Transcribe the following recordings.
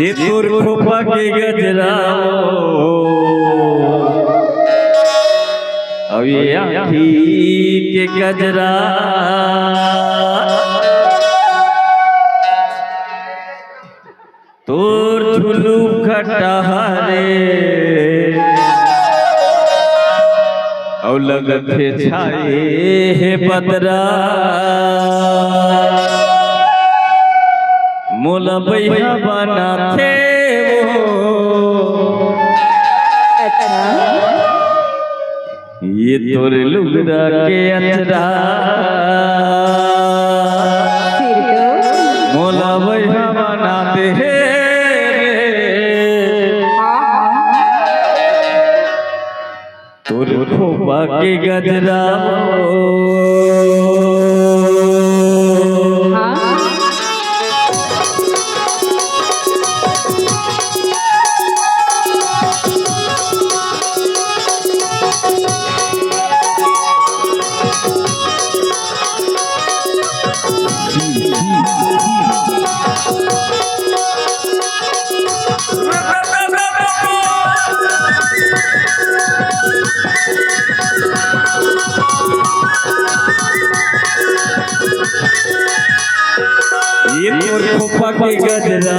ये तोर खोपा के गजरा अब ये आँखी के गजरा तोर झुलू खटहरे और लगत है छाए है बदरा मोला भैया बना थे वो ये तोरे लुगड़ा के अचरा मोला भैया बनाते हैं तोरे खोपा के गजरा ये तोर खोपा के गजरा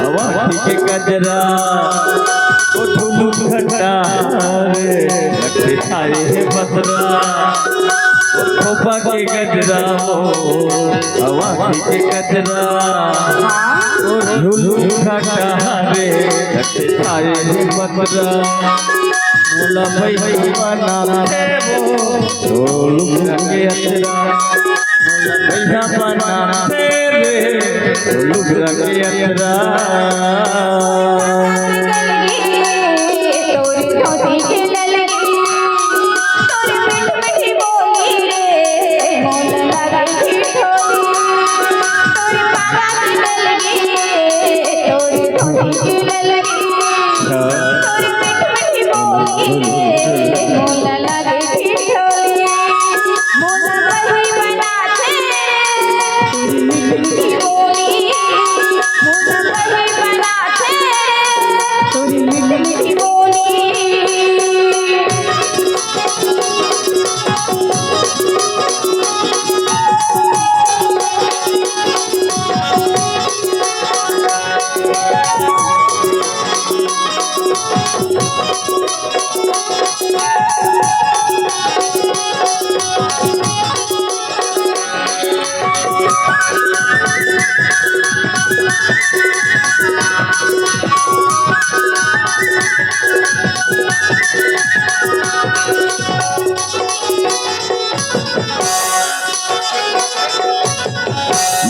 हवा के गजरा तो झुलू खट्टा रे लगे छाए है बसरा खोपा के गजरा हवा के गजरा तो झुलू खट्टा रे लगे छाए है बसरा मोला भाई बना थे वो लुगड़ा के अचरा भैया बना तेरे लुगड़ा के अचरा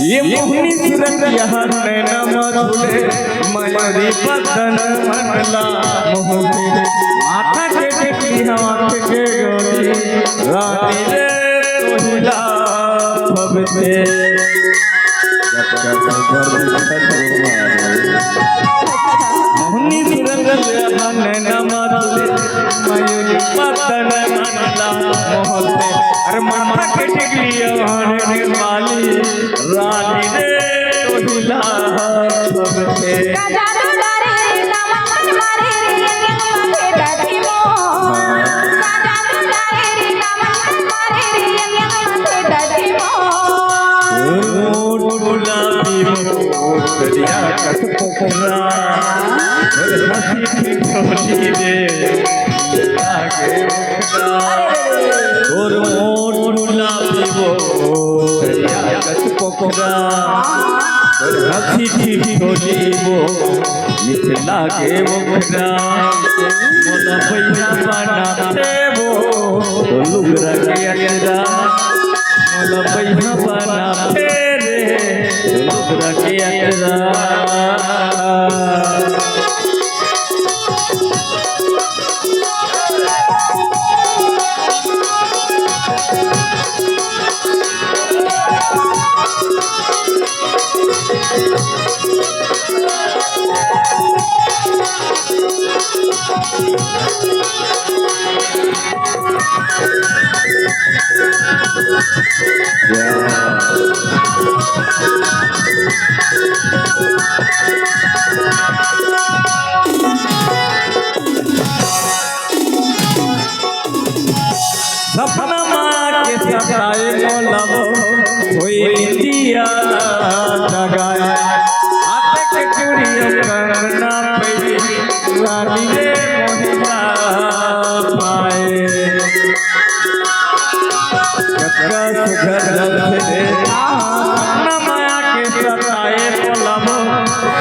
ये मोहनी सूरत यहाँ नैना मधुले मयूरी बदन मनला मोहनी माथा के टिकली हवा के गोरी रानी रे तोहिला भवते मोहनी सूरत यहाँ नैना मधुले मयूरी बदन मनला मोहते अरे माथा के टिकली हवा माली रानी रे तोहिला भवते जादू डारे नमन मारे माथे दादी मो जादू डारे नमन मारे माथे दादी मो गुलाबी मोरिया कट पोखरा हंसी ठोली दे आगे मुखरा और मोर गुलाबी मोरिया कट पोखरा हंसी ठोली वो मिथिला के मुखरा मोला पैसा बनाते वो तो लुगरा के अकेरा मोला पैसा बनाते रे तो लुगरा के अकेरा सपना माँ के सताए मोलबो कोई दिया जगाए आते के चूड़ियों करना पड़ी रानी रे मोहिना पाए कक्का सुघर से सपना माँ के सताए मोलबो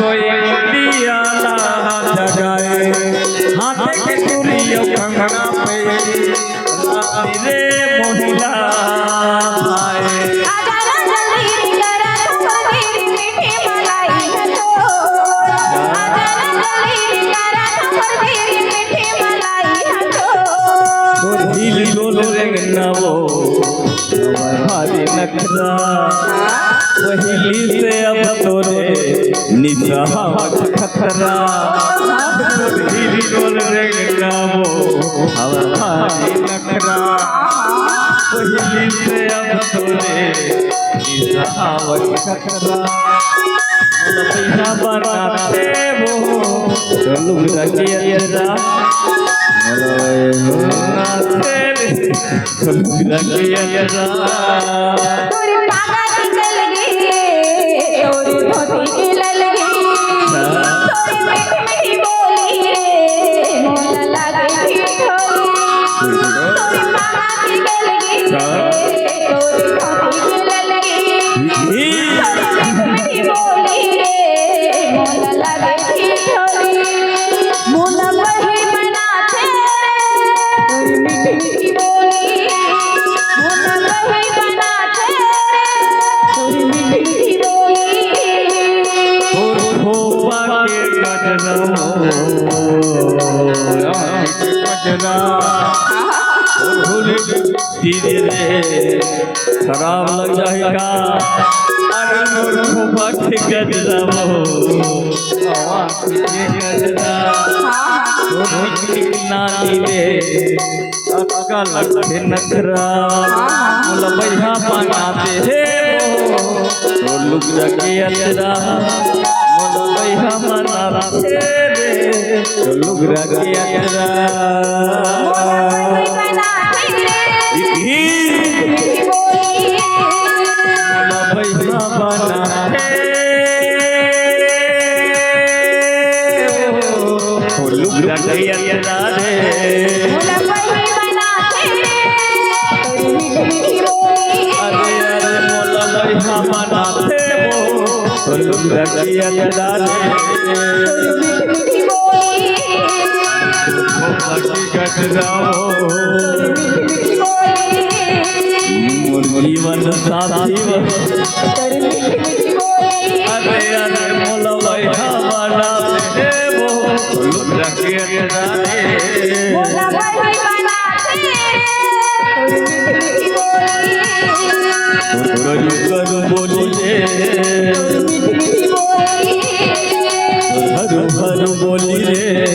कोई दिया जगाए आते के चूड़ियों करना पड़ी रे मोहिला आजा ना जल्दी करा तेरी मीठी मलाई हटो आजा ना जल्दी करा तेरी मीठी मलाई हटो तो दिल डोल रेंगना वो भारी नखरा वही से अब तोरे निजाहत खतरा तो दिल डोल रेंगना वो भारी नखरा वही से अब तोरे निजाहत खतरा मोला पैसा बनाते वो तो लुगरा के अकेरा तोरी पागा की चल गई तोरी धोती की लल गई तोरी मीठी मीठी बोली रे मोला लागे ठिठोली तोरी पागा की चल गई तोरी धोती की लल गई तोरी मीठी बोली रे मोला लागे ठिठोली मोला वही बनाते तोरी मीठी मीठी बोली मोला वही बनाते तोरी मीठी मीठी बोली खराब लग जाएगा अरे मोर खोपा के गजरा नानी रे अक्का लगे नखरा मोला पैसा बनाते हे तो लुगरा के अकेरा मोला पैसा बनाते रे तो लुगरा के अकेरा वही बनाते मीठी बोली मोला पैसा बनाते तो लुगरा के अकेरा रे मोला वही बनाते तोरी मीठी मीठी बोली अरे अरे मोला पैसा बनाते वो तो लुगरा के अकेरा रे मीठी मीठी बोली खोपा के गजरा मीठी बोली मोर जीवन साथी तोरी मीठी मीठी बोली अरे अरे मोला पैसा बनाते वो तो लुगरा के अकेरा रे मोला वही बनाते तोरी मीठी मीठी बोली करू बोली रे मीठी मीठी बोली हरु हरु बोली रे